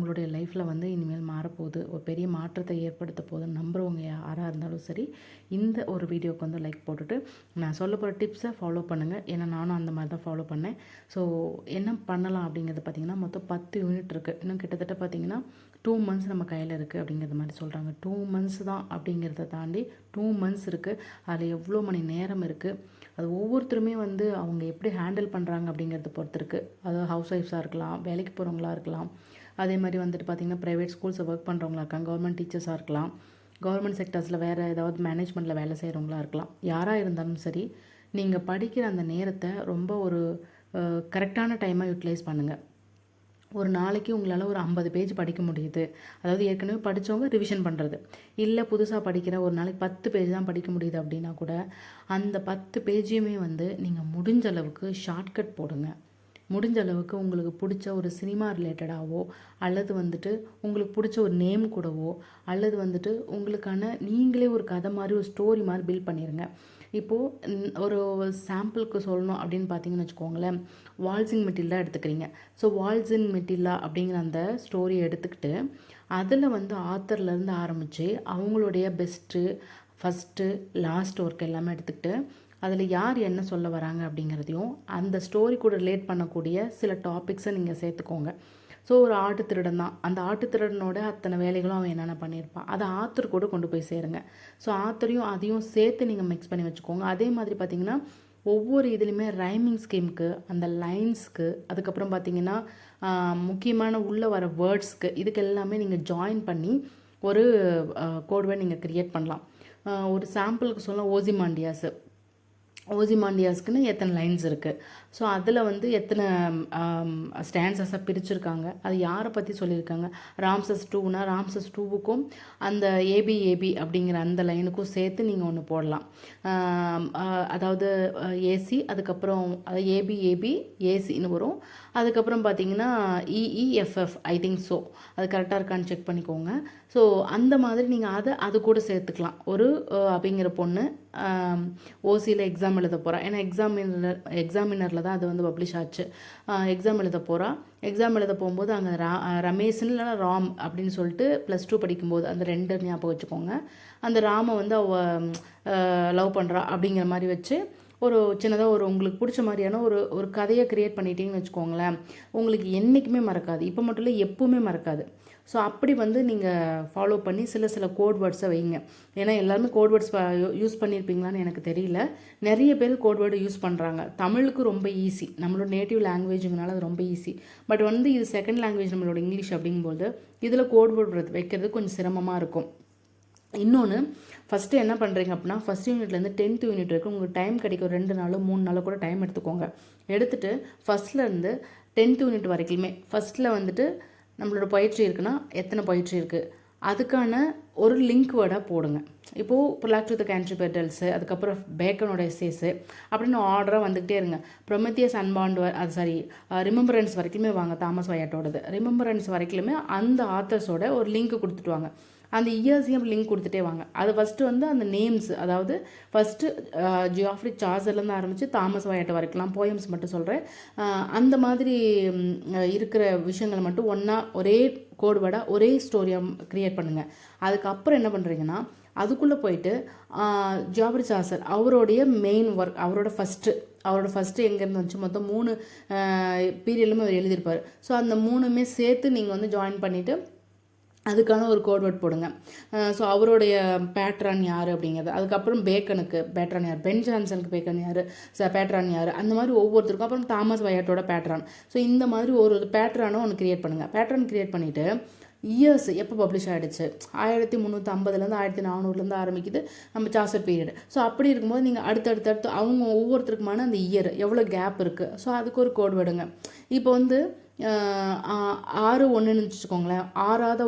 உங்களுடைய லைஃப்பில் வந்து இனிமேல் மாறப்போகுது, ஒரு பெரிய மாற்றத்தை ஏற்படுத்த போகுதுன்னு நம்புறவங்க யாராக இருந்தாலும் சரி, இந்த ஒரு வீடியோவுக்கு வந்து லைக் போட்டுட்டு நான் சொல்ல போகிற டிப்ஸை ஃபாலோ பண்ணுங்கள். ஏன்னா நானும் அந்த மாதிரி தான் ஃபாலோ பண்ணேன். ஸோ என்ன பண்ணலாம் அப்படிங்கிறது பார்த்திங்கன்னா, மொத்தம் 10 யூனிட் இருக்குது. இன்னும் கிட்டத்தட்ட பார்த்திங்கன்னா 2 மந்த்ஸ் நம்ம கையில் இருக்குது அப்படிங்கிற மாதிரி சொல்கிறாங்க. 2 மந்த்ஸ் தான் அப்படிங்கிறத தாண்டி 2 மந்த்ஸ் இருக்குது. அதில் எவ்வளோ மணி நேரம் இருக்குது, அது ஒவ்வொருத்தருமே வந்து அவங்க எப்படி ஹேண்டில் பண்ணுறாங்க அப்படிங்கிறத பொறுத்து இருக்குது. அதாவது ஹவுஸ் ஒய்ஃப்ஸாக இருக்கலாம், வேலைக்கு போகிறவங்களா இருக்கலாம், அதே மாதிரி வந்துட்டு பார்த்திங்கன்னா ப்ரைவேட் ஸ்கூல்ஸில் ஒர்க் பண்ணுறவங்களா இருக்காங்க, கவர்மெண்ட் டீச்சர்ஸாக இருக்கலாம், கவர்மெண்ட் செக்டர்ஸில் வேறு ஏதாவது மேனேஜ்மெண்ட்டில் வேலை செய்கிறவங்களா இருக்கலாம். யாராக இருந்தாலும் சரி, நீங்கள் படிக்கிற அந்த நேரத்தை ரொம்ப ஒரு கரெக்டான டைமாக யூட்டிலைஸ் பண்ணுங்கள். ஒரு நாளைக்கு உங்களால் ஒரு 50 பேஜ் படிக்க முடியுது, அதாவது ஏற்கனவே படித்தவங்க ரிவிஷன் பண்ணுறது, இல்லை புதுசாக படிக்கிற ஒரு நாளைக்கு 10 பேஜ் தான் படிக்க முடியுது அப்படின்னா கூட அந்த 10 பேஜையுமே வந்து நீங்கள் முடிஞ்ச அளவுக்கு ஷார்ட்கட் போடுங்க. முடிஞ்ச அளவுக்கு உங்களுக்கு பிடிச்ச ஒரு சினிமா ரிலேட்டடாகவோ, அல்லது வந்துட்டு உங்களுக்கு பிடிச்ச ஒரு நேம் கூடவோ, அல்லது வந்துட்டு உங்களுக்கான நீங்களே ஒரு கதை மாதிரி ஒரு ஸ்டோரி மாதிரி பில்ட் பண்ணிடுங்க. இப்போது ஒரு சாம்பிளுக்கு சொல்லணும் அப்படின்னு பார்த்தீங்கன்னு வச்சுக்கோங்களேன், வால்சிங் மெட்டில்லா எடுத்துக்கிறீங்க. ஸோ வால்சிங் மெட்டில்லா அப்படிங்கிற அந்த ஸ்டோரியை எடுத்துக்கிட்டு அதில் வந்து ஆத்தர்லேருந்து ஆரம்பித்து அவங்களுடைய பெஸ்ட்டு, ஃபஸ்ட்டு, லாஸ்ட் ஒர்க் எல்லாமே எடுத்துக்கிட்டு அதில் யார் என்ன சொல்ல வராங்க அப்படிங்கிறதையும் அந்த ஸ்டோரி கூட ரிலேட் பண்ணக்கூடிய சில டாபிக்ஸை நீங்கள் சேர்த்துக்கோங்க. ஸோ ஒரு ஆட்டு திருடன் தான், அந்த ஆட்டு திருடனோட அத்தனை வேலைகளும் அவன் என்னென்ன பண்ணியிருப்பான், அதை ஆத்தர் கூட கொண்டு போய் சேருங்க. ஸோ ஆத்தரையும் அதையும் சேர்த்து நீங்கள் மிக்ஸ் பண்ணி வச்சுக்கோங்க. அதே மாதிரி பார்த்திங்கன்னா ஒவ்வொரு இதுலேயுமே ரைமிங் ஸ்கீமுக்கு, அந்த லைன்ஸ்க்கு, அதுக்கப்புறம் பார்த்திங்கன்னா முக்கியமான உள்ளே வர வேர்ட்ஸ்க்கு, இதுக்கு எல்லாமே நீங்கள் ஜாயின் பண்ணி ஒரு கோட்வேர்ட் நீங்கள் க்ரியேட் பண்ணலாம். ஒரு சாம்பிளுக்கு சொல்லலாம், ஓசிமாண்டியாஸ்க்குன்னு எத்தனை லைன்ஸ் இருக்குது, ஸோ அதில் வந்து எத்தனை ஸ்டான்சஸாக பிரிச்சுருக்காங்க, அது யாரை பற்றி சொல்லியிருக்காங்க. ராம்சஸ் 2னா ராம்சஸ் 2வுக்கும் அந்த ஏபி அப்படிங்கிற அந்த லைனுக்கும் சேர்த்து நீங்கள் ஒன்று போடலாம். அதாவது ஏசி, அதுக்கப்புறம் அது ஏபி ஏசின்னு வரும். அதுக்கப்புறம் பார்த்தீங்கன்னா இஇஎஃப்எஃப், ஐ திங்க் ஸோ, அது கரெக்டாக இருக்கான்னு செக் பண்ணிக்கோங்க. ஸோ அந்த மாதிரி நீங்கள் அது கூட சேர்த்துக்கலாம். ஒரு அப்படிங்கிற பொண்ணு ஓசியில் எக்ஸாம் எழுத போகிறா, ஏன்னா எக்ஸாமினரில் தான் அது வந்து பப்ளிஷ் ஆச்சு. எக்ஸாம் எழுத போகிறா. எக்ஸாம் எழுத போகும்போது அங்கே ரமேஷ்னு இல்லைனா ராம் அப்படின்னு சொல்லிட்டு +2 படிக்கும்போது அந்த 2 ஞாபகம் வச்சுக்கோங்க. அந்த ராமை வந்து லவ் பண்ணுறா அப்படிங்கிற மாதிரி வச்சு ஒரு சின்னதாக ஒரு உங்களுக்கு பிடிச்ச மாதிரியான ஒரு கதையை க்ரியேட் பண்ணிட்டீங்கன்னு வச்சுக்கோங்களேன், உங்களுக்கு என்றைக்குமே மறக்காது. இப்போ மட்டும் இல்லை, எப்போவுமே மறக்காது. ஸோ அப்படி வந்து நீங்கள் ஃபாலோ பண்ணி சில கோட் வேர்ட்ஸை வைங்க. ஏன்னா எல்லாருமே கோட் வேர்ட்ஸ் யூஸ் பண்ணியிருப்பீங்களான்னு எனக்கு தெரியல. நிறைய பேர் கோட் வேர்டு யூஸ் பண்ணுறாங்க. தமிழுக்கு ரொம்ப ஈஸி, நம்மளோட நேட்டிவ் லாங்குவேஜுங்கனால அது ரொம்ப ஈஸி. பட் வந்து இது செகண்ட் லாங்குவேஜ் நம்மளோட இங்கிலீஷ் அப்படிங்கும்போது இதில் கோட் வேர்டு வைக்கிறது கொஞ்சம் சிரமமாக இருக்கும். இன்னொன்று, ஃபஸ்ட்டு என்ன பண்ணுறீங்க அப்படின்னா, ஃபஸ்ட் யூனிட்லேருந்து 10th யூனிட் வரைக்கும் உங்களுக்கு டைம் கிடைக்கும். 2 நாளோ 3 நாளோ கூட டைம் எடுத்துக்கோங்க. எடுத்துகிட்டு ஃபஸ்ட்லேருந்து 10th யூனிட் வரைக்குமே ஃபஸ்ட்டில் வந்துட்டு நம்மளோட பொயட்ரி இருக்குன்னா எத்தனை பொயட்ரி இருக்குது, அதுக்கான ஒரு லிங்க் வேர்டாக போடுங்க. இப்போது prologue to the country petals, அதுக்கப்புறம் பேக்கனோட எஸ்ஸேஸு அப்படின்னு ஆர்டராக வந்துக்கிட்டே இருங்க. ப்ரொமெத்தியஸ் அன்பாண்ட், ரிமெம்பரன்ஸ் வரைக்குமே வாங்க, தாமஸ் வயாட்டோடது. ரிமெம்பரன்ஸ் வரைக்குமே அந்த ஆத்தர்ஸோட ஒரு லிங்க் கொடுத்துட்டு வாங்க. அந்த இயர்ஸையும் லிங்க் கொடுத்துட்டே வாங்க. அது ஃபஸ்ட்டு வந்து அந்த நேம்ஸ், அதாவது ஃபஸ்ட்டு ஜியாஃப்ரி சார்சர்லேருந்து ஆரம்பித்து தாமஸ் வயாட்டோ வரைக்கலாம், போயம்ஸ் மட்டும் சொல்கிறேன். அந்த மாதிரி இருக்கிற விஷயங்களை மட்டும் ஒன்றா ஒரே கோட்வேர்டாக ஒரே ஸ்டோரியாக க்ரியேட் பண்ணுங்கள். அதுக்கப்புறம் என்ன பண்ணுறீங்கன்னா, அதுக்குள்ளே போயிட்டு ஜியாஃப்ரி சார்சர் அவருடைய மெயின் ஒர்க், அவரோட ஃபஸ்ட்டு எங்கேருந்து வந்துச்சு, மொத்தம் 3 பீரியட்லுமே அவர் எழுதியிருப்பார். ஸோ அந்த 3மே சேர்த்து நீங்கள் வந்து ஜாயின் பண்ணிவிட்டு அதுக்கான ஒரு கோட்வேர்ட் போடுங்க. ஸோ அவருடைய பேட்ரான் யார் அப்படிங்கிறது. அதுக்கப்புறம் பேட்ரான் யார், பென் ஜான்சனுக்கு பேக்கன் யார், பேட்ரான் யார், அந்த மாதிரி ஒவ்வொருத்தருக்கும். அப்புறம் தாமஸ் வயாட்டோட பேட்ரான். ஸோ இந்த மாதிரி ஒரு பேட்ரானும் ஒன்று க்ரியேட் பண்ணுங்கள். பேட்ரான் க்ரியேட் பண்ணிவிட்டு இயர்ஸ் எப்போ பப்ளிஷ் ஆகிடுச்சு, 1350லேருந்து 1400லேருந்து ஆரம்பிக்குது நம்ம சார்சர் பீரியட். ஸோ அப்படி இருக்கும்போது நீங்கள் அடுத்தடுத்து அவங்க ஒவ்வொருத்தருக்குமான அந்த இயர் எவ்வளோ கேப் இருக்குது, ஸோ அதுக்கு ஒரு கோட் விடுங்க. இப்போ வந்து 6-1ன்னு வச்சுக்கோங்களேன், ஆறாத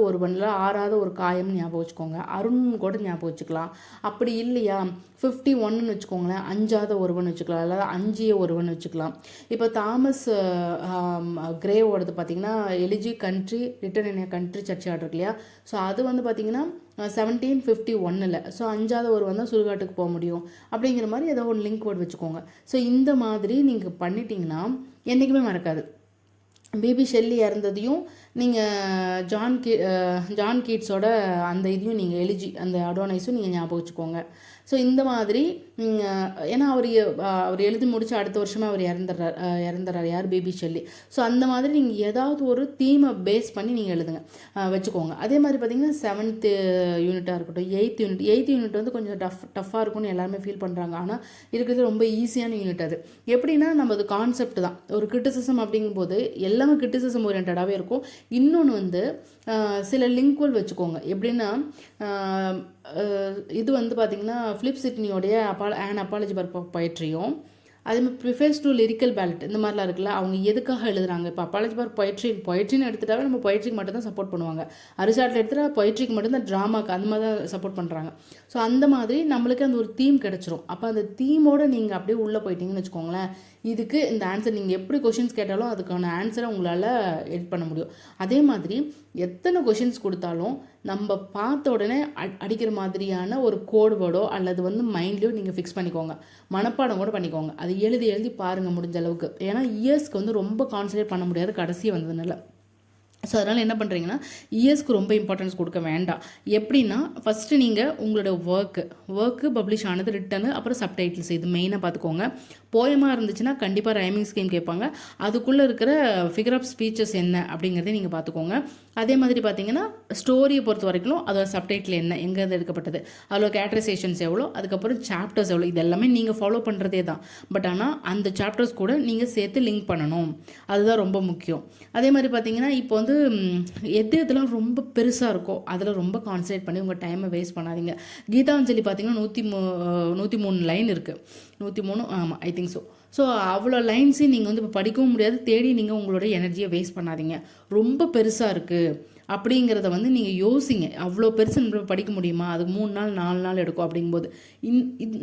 ஒரு காயம்னு ஞாபகம் வச்சுக்கோங்க, அருண் கூட ஞாபகம் வச்சுக்கலாம். அப்படி இல்லையா 51ன்னு வச்சுக்கோங்களேன், 5ஆத ஒருவன் வச்சுக்கலாம், அதாவது 5 வச்சுக்கலாம். இப்போ தாமஸ் கிரேவோடது பார்த்திங்கன்னா elegy country written in a country churchyard இருக்கு இல்லையா. ஸோ அது வந்து பார்த்திங்கன்னா 1751. ஸோ 5ஆவது ஒரு தான் சுடுகாட்டுக்கு போக முடியும் அப்படிங்கிற மாதிரி ஏதோ ஒரு லிங்க் வேர்டு வச்சுக்கோங்க. ஸோ இந்த மாதிரி நீங்கள் பண்ணிட்டீங்கன்னா என்றைக்குமே மறக்காது. பேபி ஷெல்லி இறந்ததையும் நீங்கள் ஜான் கீட்ஸோட அந்த இதையும் நீங்கள் அந்த அடோனைஸும் நீங்கள் ஞாபகம் வச்சுக்கோங்க. ஸோ இந்த மாதிரி ஏன்னா அவர் எழுதி முடிச்சு அடுத்த வருஷமே அவர் இறந்துடுறார் யார், பேபி ஷெல்லி. ஸோ அந்த மாதிரி நீங்கள் ஏதாவது ஒரு தீமை பேஸ் பண்ணி நீங்கள் எழுதுங்க, வச்சுக்கோங்க. அதே மாதிரி பார்த்தீங்கன்னா 7th யூனிட்டாக இருக்கட்டும், 8th யூனிட் வந்து கொஞ்சம் டஃப்பாக இருக்கும்னு எல்லாருமே ஃபீல் பண்ணுறாங்க. ஆனால் இருக்கிறது ரொம்ப ஈஸியான யூனிட். அது எப்படின்னா நம்ம அது கான்செப்ட் தான். ஒரு கிரிட்டிசிசம் அப்படிங்கும்போது எல்லாமே கிரிட்டிசிசம் ஓரியன்டாகவே இருக்கும். இன்னொன்று வந்து சில லிங்க்வல் வச்சுக்கோங்க. எப்படின்னா இது வந்து பார்த்திங்கன்னா ஃபிலிப் சிட்னியோடைய அப்பாலஜி ஃபார் பொயட்ரியும், அதேமாதிரி ப்ரிஃபர்ஸ் டு லிரிக்கல் பேலட் இந்த மாதிரிலாம் இருக்குல்ல, அவங்க எதுக்காக எழுதுறாங்க. இப்போ அப்பாலஜி ஃபார் பொயட்ரின்னு எடுத்துட்டாவே நம்ம பொயட்ரிக்கு மட்டும் தான் சப்போர்ட் பண்ணுவாங்க. அரிஸ்டாட்டில் எடுத்துகிட்டா பொயட்ரிக்கு மட்டும்தான், ட்ராமாக்கு அந்த மாதிரி தான் சப்போர்ட் பண்ணுறாங்க. ஸோ அந்த மாதிரி நம்மளுக்கு அந்த ஒரு தீம் கிடச்சிரும். அப்போ அந்த தீமோடு நீங்கள் அப்படியே உள்ளே போயிட்டீங்கன்னு வச்சுக்கோங்களேன், இதுக்கு இந்த ஆன்சர் நீங்கள் எப்படி கொஷின்ஸ் கேட்டாலும் அதுக்கான ஆன்சரை உங்களால் எடிட் பண்ண முடியும். அதே மாதிரி எத்தனை கொஷின்ஸ் கொடுத்தாலும் நம்ம பார்த்த உடனே அடிக்கிற மாதிரியான ஒரு கோட் வேர்டோ அல்லது வந்து மைண்ட்லேயோ நீங்கள் ஃபிக்ஸ் பண்ணிக்கோங்க, மனப்பாடம் கூட பண்ணிக்கோங்க. அது எழுதி பாருங்கள் முடிஞ்ச அளவுக்கு. ஏன்னா இயர்ஸ்க்கு வந்து ரொம்ப கான்சன்ட்ரேட் பண்ண முடியாது கடைசி வந்ததுனால. ஸோ அதனால் என்ன பண்ணுறீங்கன்னா இயர்ஸ்க்கு ரொம்ப இம்பார்ட்டன்ஸ் கொடுக்க வேண்டாம். எப்படின்னா ஃபஸ்ட்டு நீங்கள் உங்களோட ஒர்க்கு பப்ளிஷ் ஆனது, ரிட்டனு, அப்புறம் சப்டைட்டில்ஸ், இது மெயினாக பார்த்துக்கோங்க. போயமாக இருந்துச்சுன்னா கண்டிப்பாக ரைமிங் ஸ்கீம் கேட்பாங்க. அதுக்குள்ளே இருக்கிற ஃபிகர் ஆஃப் ஸ்பீச்சஸ் என்ன அப்படிங்கிறதையும் நீங்கள் பார்த்துக்கோங்க. அதே மாதிரி பார்த்தீங்கன்னா ஸ்டோரியை பொறுத்த வரைக்கும் அதோட சப்டைட்டில் என்ன, எங்கேருந்து எடுக்கப்பட்டது, அதில் கேரக்டரைசேஷன்ஸ் எவ்வளோ, அதுக்கப்புறம் சாப்டர்ஸ் எவ்வளோ, இது எல்லாமே நீங்கள் ஃபாலோ பண்ணுறதே தான். பட் ஆனால் அந்த சாப்டர்ஸ் கூட நீங்கள் சேர்த்து லிங்க் பண்ணணும், அதுதான் ரொம்ப முக்கியம். அதே மாதிரி பார்த்தீங்கன்னா இப்போ வந்து எதெல்லாம் ரொம்ப பெருசாக இருக்கோ அதில் ரொம்ப கான்சன்ட்ரேட் பண்ணி உங்கள் டைமை வேஸ்ட் பண்ணாதீங்க. கீதாஞ்சலி பார்த்தீங்கன்னா 103 லைன் இருக்குது, 103, ஆமாம், ஐ திங்க் ஸோ. ஸோ அவ்வளோ லைன்ஸையும் நீங்கள் வந்து இப்போ படிக்கவும் முடியாது, தேடி நீங்கள் உங்களோட எனர்ஜியை வேஸ்ட் பண்ணாதீங்க. ரொம்ப பெருசாக இருக்குது அப்படிங்கிறத வந்து நீங்கள் யோசிங்க. அவ்வளோ பெருசு நம்ம படிக்க முடியுமா, அதுக்கு 3 நாள் 4 நாள் எடுக்கும். அப்படிங்கும்போது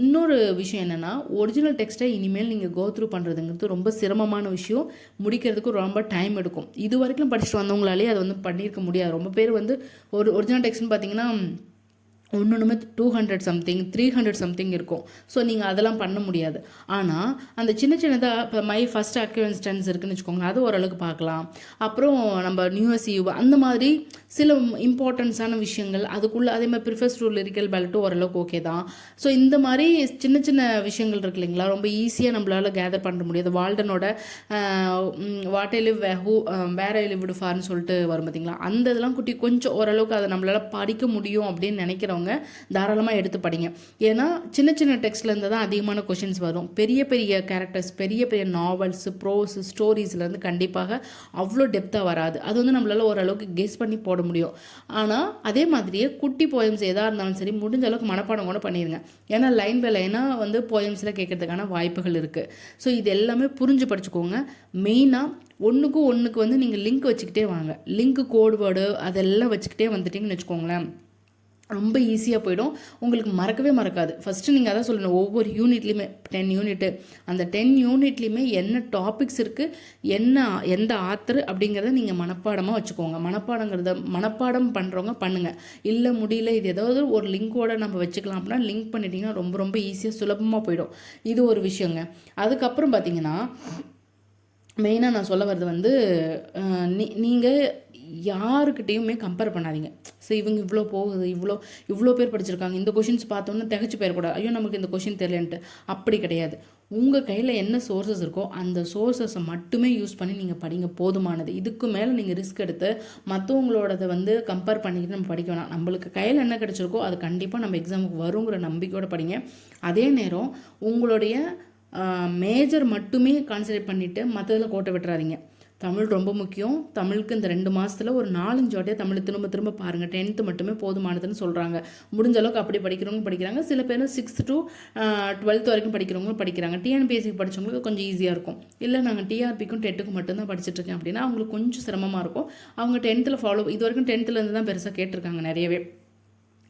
இன்னொரு விஷயம் என்னென்னா, ஒரிஜினல் டெக்ஸ்ட்டை இனிமேல் நீங்கள் கோ த்ரூ பண்ணுறதுங்கிறது ரொம்ப சிரமமான விஷயம், முடிக்கிறதுக்கு ரொம்ப டைம் எடுக்கும். இது வரைக்கும் படிச்சுட்டு வந்தவங்களாலே அதை வந்து பண்ணியிருக்க முடியாது. ரொம்ப பேர் வந்து ஒரு ஒரிஜினல் டெக்ஸ்ட்னு பார்த்தீங்கன்னா ஒன்றுமே 200 சம்திங் 300 சம்திங் இருக்கும். ஸோ நீங்கள் அதெல்லாம் பண்ண முடியாது. ஆனால் அந்த சின்னதாக இப்போ மை ஃபஸ்ட் அக்யூன்ஸ்டன்ஸ் இருக்குதுன்னு வச்சுக்கோங்க, அது ஓரளவுக்கு பார்க்கலாம். அப்புறம் நம்ம நியூஎஸ்யூ அந்த மாதிரி சில இம்பார்ட்டன்ஸான விஷயங்கள் அதுக்குள்ளே, அதே மாதிரி ப்ரிஃபர்ஸ் டு லிரிக்கல் பேலட்டும் ஓரளவுக்கு ஓகே தான். ஸோ இந்த மாதிரி சின்ன விஷயங்கள் இருக்கு இல்லைங்களா, ரொம்ப ஈஸியாக நம்மளால் கேதர் பண்ண முடியாது. வால்டனோட what I live where I lived ஃபார்னு சொல்லிட்டு வரும் பார்த்தீங்களா, அந்த இதெல்லாம் கொஞ்சம் ஓரளவுக்கு அதை நம்மளால் படிக்க முடியும் அப்படின்னு நினைக்கிறவங்க தாராளமாக எடுத்து படிங்க. ஏன்னா சின்ன டெக்ஸ்ட்லேருந்து தான் அதிகமான கொஷின்ஸ் வரும். பெரிய கேரக்டர்ஸ், பெரிய நாவல்ஸ், ப்ரோஸ், ஸ்டோரிஸ்லேருந்து கண்டிப்பாக அவ்வளோ டெப்த்தாக வராது. அது வந்து நம்மளால் ஓரளவுக்கு கெஸ் பண்ணி போட முடியும். ஆனால் அதே மாதிரியே குட்டி போயம்ஸ் எதாக இருந்தாலும் சரி முடிஞ்ச அளவுக்கு மனப்பாடம் கூட பண்ணிடுங்க. ஏன்னா லைன் பை லைனாக வந்து போயம்ஸில் கேட்கறதுக்கான வாய்ப்புகள் இருக்குது. ஸோ இது எல்லாமே புரிஞ்சு படிச்சுக்கோங்க. மெயினாக ஒன்றுக்கு வந்து நீங்கள் லிங்க் வச்சுக்கிட்டே வாங்க. லிங்க் கோட் வேர்டு அதெல்லாம் வச்சுக்கிட்டே வந்துட்டிங்கன்னு வச்சுக்கோங்களேன், ரொம்ப ஈஸியாக போயிடும், உங்களுக்கு மறக்கவே மறக்காது. ஃபஸ்ட்டு நீங்கள் அதான் சொல்லணும், ஒவ்வொரு யூனிட்லேயுமே 10 யூனிட்டு, அந்த 10 யூனிட்லேயுமே என்ன டாபிக்ஸ் இருக்குது, எந்த ஆத்தர் அப்படிங்கிறத நீங்கள் மனப்பாடமாக வச்சுக்கோங்க. மனப்பாடம் பண்ணுறவங்க பண்ணுங்கள். இல்லை முடியல, இது ஏதாவது ஒரு லிங்கோட நம்ம வச்சுக்கலாம் அப்படின்னா லிங்க் பண்ணிட்டீங்கன்னா ரொம்ப ஈஸியாக சுலபமாக போயிடும். இது ஒரு விஷயங்க. அதுக்கப்புறம் பார்த்தீங்கன்னா மெயினாக நான் சொல்ல வர்றது வந்து நீங்கள் யாருக்கிட்டையுமே கம்பேர் பண்ணாதீங்க. ஸோ இவங்க இவ்வளோ போகுது, இவ்வளோ பேர் படிச்சிருக்காங்க, இந்த கொஷின்ஸ் பார்த்தோன்னே திகச்சு போயிடக்கூடாது, ஐயோ நமக்கு இந்த கொஷின் தெரியலன்ட்டு. அப்படி கிடையாது. உங்கள் கையில் என்ன சோர்ஸஸ் இருக்கோ அந்த சோர்ஸஸை மட்டுமே யூஸ் பண்ணி நீங்கள் படிங்க, போதுமானது. இதுக்கு மேலே நீங்கள் ரிஸ்க் எடுத்து மற்றவங்களோடதை வந்து கம்பேர் பண்ணிக்கிட்டு நம்ம படிக்க வேணாம். நம்மளுக்கு கையில் என்ன கிடச்சிருக்கோ அது கண்டிப்பாக நம்ம எக்ஸாமுக்கு வருங்கிற நம்பிக்கையோடு படிங்க. அதே நேரம் உங்களுடைய மேஜர் மட்டுமே கான்சன்ட்ரேட் பண்ணிவிட்டு மற்றதில் கோட்டை விட்டுறாதீங்க. தமிழ் ரொம்ப முக்கியம். தமிழுக்கு இந்த 2 மாதத்தில் ஒரு 4-5 வாட்டியாக தமிழ் திரும்ப பாருங்கள். 10th மட்டுமே போதுமானதுன்னு சொல்கிறாங்க. முடிஞ்ச அளவுக்கு அப்படி படிக்கிறவங்க படிக்கிறாங்க. சில பேர் 6th to 12th வரைக்கும் படிக்கிறவங்களும் படிக்கிறாங்க. டிஎன்பிஎஸ்சிக்கு படித்தவங்களுக்கு கொஞ்சம் ஈஸியாக இருக்கும். இல்லை நாங்கள் டிஆர்பிக்கும் டெட்டுக்கும் மட்டும்தான் படிச்சுட்ருக்கேன் அப்படின்னா அவங்களுக்கு கொஞ்சம் சிரமமாக இருக்கும். அவங்க 10th ஃபாலோ, இது வரைக்கும் 10th தான் பெருசாக கேட்டிருக்காங்க நிறையவே.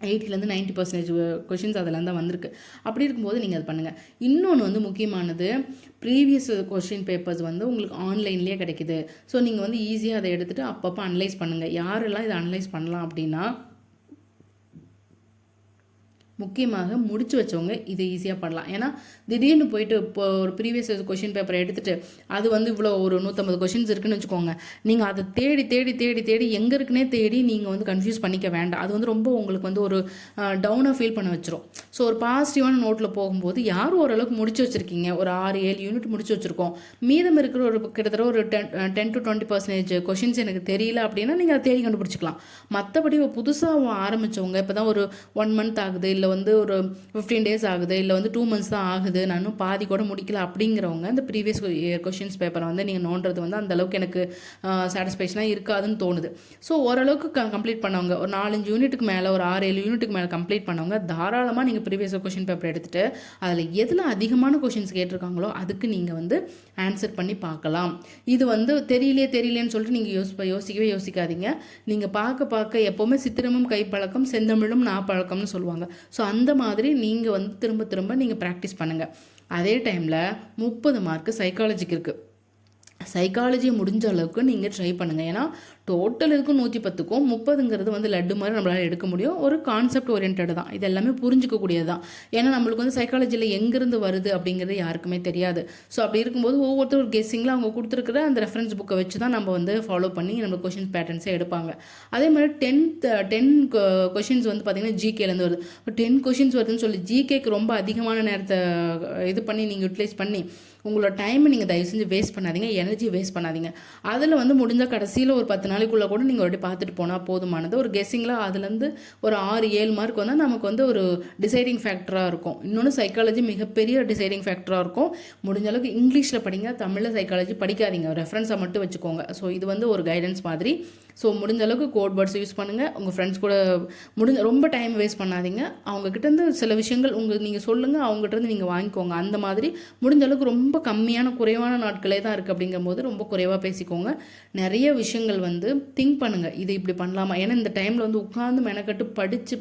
80% 90% கொஷின்ஸ் அதில் தான் வந்திருக்கு. அப்படி இருக்கும்போது நீங்கள் அது பண்ணுங்கள். இன்னொன்று வந்து முக்கியமானது, ப்ரீவியஸ் கொஷின் பேப்பர்ஸ் வந்து உங்களுக்கு ஆன்லைன்லேயே கிடைக்குது. ஸோ நீங்கள் வந்து ஈஸியாக அதை எடுத்துகிட்டு அப்பப்போ அனலைஸ் பண்ணுங்கள். யாரெல்லாம் இதை அனலைஸ் பண்ணலாம் அப்படின்னா, முக்கியமாக முடிச்சு வச்சவங்க இதை ஈஸியாக பண்ணலாம். ஏன்னா திடீர்னு போயிட்டு இப்போ ஒரு ப்ரீவியஸ் கொஷின் பேப்பரை எடுத்துகிட்டு அது வந்து இவ்வளோ ஒரு 150 கொஷின்ஸ் இருக்குன்னு வச்சுக்கோங்க. நீங்கள் அதை தேடி தேடி தேடி தேடி எங்கே இருக்குன்னே தேடி நீங்கள் வந்து கன்ஃபியூஸ் பண்ணிக்க வேண்டாம். அது வந்து ரொம்ப உங்களுக்கு வந்து ஒரு டவுனாக ஃபீல் பண்ண வச்சிரும். ஸோ ஒரு பாசிட்டிவான நோட்டில் போகும்போது யாரும் ஓரளவுக்கு முடிச்சு வச்சுருக்கீங்க, ஒரு 6-7 யூனிட் முடிச்சு வச்சுருக்கோம், மீதம் இருக்கிற ஒரு கிட்டத்தட்ட ஒரு 10 to 20% கொஷின்ஸ் எனக்கு தெரியல அப்படின்னா நீங்கள் அதை தேடி கண்டுபிடிச்சிக்கலாம். மற்றபடி புதுசாக ஆரம்பித்தவங்க இப்போ தான் ஒரு 1 month ஆகுது, இல்லை வந்து ஒரு 15 days ஆகுது, இல்லை வந்து 2 months தான் ஆகுது, நான் இன்னும் பாதி கூட முடிக்கல அப்படிங்கிறவங்க இந்த ப்ரீவியஸ் கொஷின்ஸ் பேப்பரை வந்து நீங்கள் நோண்டுறது வந்து அந்தளவுக்கு எனக்கு சாட்டிஸ்ஃபேக்ஷனாக இருக்காதுன்னு தோணுது. ஸோ ஓரளவுக்கு கம்ப்ளீட் பண்ணவங்க, ஒரு 4-5 யூனிட்டுக்கு மேலே, ஒரு 6-7 யூனிட்டுக்கு மேலே கம்ப்ளீட் பண்ணவங்க தாராளமாக நீங்கள் ப்ரீவியஸ் கொஷின் பேப்பர் எடுத்துகிட்டு அதில் எதில் அதிகமான கொஷின்ஸ் கேட்டிருக்காங்களோ அதுக்கு நீங்கள் வந்து ஆன்சர் பண்ணி பார்க்கலாம். இது வந்து தெரியலேன்னு சொல்லிட்டு நீங்கள் யோசிக்கவே யோசிக்காதீங்க. நீங்கள் பார்க்க எப்போவுமே சித்திரமும் கைப்பழக்கம் செந்தமிழும் நாப்பழக்கம்னு சொல்லுவாங்க. ஸோ அந்த மாதிரி நீங்கள் வந்து திரும்ப திரும்ப நீங்கள் ப்ராக்டிஸ் பண்ணுங்கள். அதே டைமில் 30 மார்க்கு சைக்காலஜிக்கு இருக்குது. சைக்காலஜியை முடிஞ்ச அளவுக்கு நீங்கள் ட்ரை பண்ணுங்கள். ஏன்னா டோட்டல் இருக்கும் 110க்கும் 30ங்கிறது வந்து லட்டு மாதிரி நம்மளால் எடுக்க முடியும். ஒரு கான்செப்ட் ஓரியன்ட் தான், இது எல்லாமே புரிஞ்சிக்கக்கூடியது தான். ஏன்னா நம்மளுக்கு வந்து சைக்காலஜியில் எங்கேருந்து வருது அப்படிங்கிறது யாருக்குமே தெரியாது. ஸோ அப்படி இருக்கும்போது ஒவ்வொருத்தர் ஒரு கெஸ்ஸிங்கில் அவங்க கொடுத்துருக்குற அந்த ரெஃபரன்ஸ் புக்கை வச்சு தான் நம்ம வந்து ஃபாலோ பண்ணி நம்ம கொஷின்ஸ் பேட்டர்ன்ஸே எடுப்பாங்க. அதே மாதிரி 10 கொஷின்ஸ் வந்து பார்த்திங்கன்னா ஜிகேலேருந்து வருது. 10 கொஷின்ஸ் வருதுன்னு சொல்லி ஜிகேக்கு ரொம்ப அதிகமான நேரத்தை இது பண்ணி நீங்கள் யூட்டிலைஸ் பண்ணி உங்களோட டைமை நீங்கள் தயவு செஞ்சு வேஸ்ட் பண்ணாதீங்க, எனர்ஜி வேஸ்ட் பண்ணாதீங்க. அதில் வந்து முடிஞ்சால் கடைசியில் ஒரு 10 நாளைக்குள்ளே கூட நீங்கள் ஒரு பார்த்துட்டு போனால் போதுமானது. ஒரு கெஸ்ஸிங்கில் அதுலேருந்து ஒரு 6-7 மார்க் வந்தால் நமக்கு வந்து ஒரு டிசைடிங் ஃபேக்டராக இருக்கும். இன்னொன்று சைக்காலஜி மிகப்பெரிய டிசைடிங் ஃபேக்டராக இருக்கும். முடிஞ்ச அளவுக்கு இங்கிலீஷில் படிங்க, தமிழில் சைக்காலஜி படிக்காதீங்க, ரெஃபரன்ஸாக மட்டும் வச்சுக்கோங்க. ஸோ இது வந்து ஒரு கைடன்ஸ் மாதிரி. ஸோ முடிஞ்ச அளவுக்கு கோட் வேர்ட்ஸ் யூஸ் பண்ணுங்கள். உங்கள் ஃப்ரெண்ட்ஸ் கூட ரொம்ப டைம் வேஸ்ட் பண்ணாதீங்க. அவங்கக்கிட்டேருந்து சில விஷயங்கள் நீங்கள் சொல்லுங்கள், அவங்ககிட்டருந்து நீங்கள் வாங்கிக்கோங்க. அந்த மாதிரி முடிஞ்ச அளவுக்கு ரொம்ப குறைவான நாட்களே தான் இருக்குது அப்படிங்கும்போது ரொம்ப குறைவாக பேசிக்கோங்க. நிறைய விஷயங்கள் வந்து திங்க் பண்ணுங்கள், இது இப்படி பண்ணலாமா. ஏன்னா இந்த டைமில் வந்து உட்காந்து மெனக்கட்டு படித்து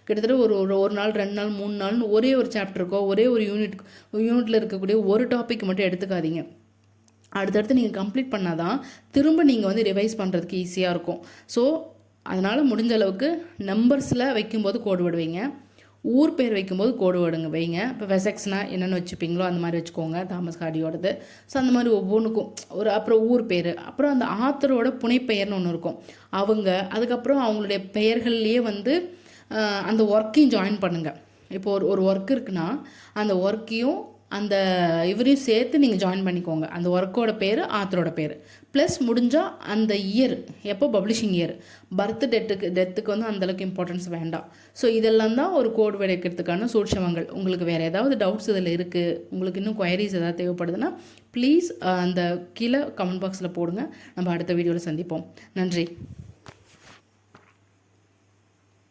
கிட்டத்தட்ட ஒரு நாள் 2 நாள் 3 நாள்னு ஒரே ஒரு சாப்டருக்கோ ஒரே ஒரு யூனிட்டில் இருக்கக்கூடிய ஒரு டாபிக் மட்டும் எடுத்துக்காதீங்க. அடுத்தடுத்து நீங்கள் கம்ப்ளீட் பண்ணால் தான் திரும்ப நீங்கள் வந்து ரிவைஸ் பண்ணுறதுக்கு ஈஸியாக இருக்கும். ஸோ அதனால் முடிஞ்ச அளவுக்கு நம்பர்ஸில் வைக்கும்போது கோடு விடுவீங்க, ஊர் பேர் வைக்கும்போது கோடு வேர்டுங்க வைங்க. இப்போ வெசெக்ஸ்னா என்னென்னு வச்சுப்பீங்களோ அந்த மாதிரி வச்சுக்கோங்க, தாமஸ் ஹார்டியோடது. ஸோ அந்த மாதிரி ஒவ்வொன்றுக்கும் அப்புறம் ஊர் பேர், அப்புறம் அந்த ஆத்தரோட புனைப்பெயர்னு ஒன்று இருக்கும் அதுக்கப்புறம் அவங்களுடைய பெயர்கள்லேயே வந்து அந்த ஒர்க்கையும் ஜாயின் பண்ணுங்கள். இப்போ ஒரு ஒர்க் இருக்குன்னா அந்த ஒர்க்கையும் அந்த இவரையும் சேர்த்து நீங்கள் ஜாயின் பண்ணிக்கோங்க. அந்த ஒர்க்கோட பேர், ஆத்தரோட பேர், ப்ளஸ் முடிஞ்சால் அந்த இயர், எப்போ பப்ளிஷிங் இயர், டெத்துக்கு வந்து அந்தளவுக்கு இம்பார்ட்டன்ஸ் வேண்டாம். ஸோ இதெல்லாம் தான் ஒரு கோடு வைக்கிறதுக்கான சூட்சமங்கள். உங்களுக்கு வேறு ஏதாவது டவுட்ஸ் இதில் இருக்குது, உங்களுக்கு இன்னும் குயரிஸ் ஏதாவது தேவைப்படுதுன்னா ப்ளீஸ் அந்த கீழே கமெண்ட் பாக்ஸில் போடுங்க. நம்ம அடுத்த வீடியோவில் சந்திப்போம். நன்றி.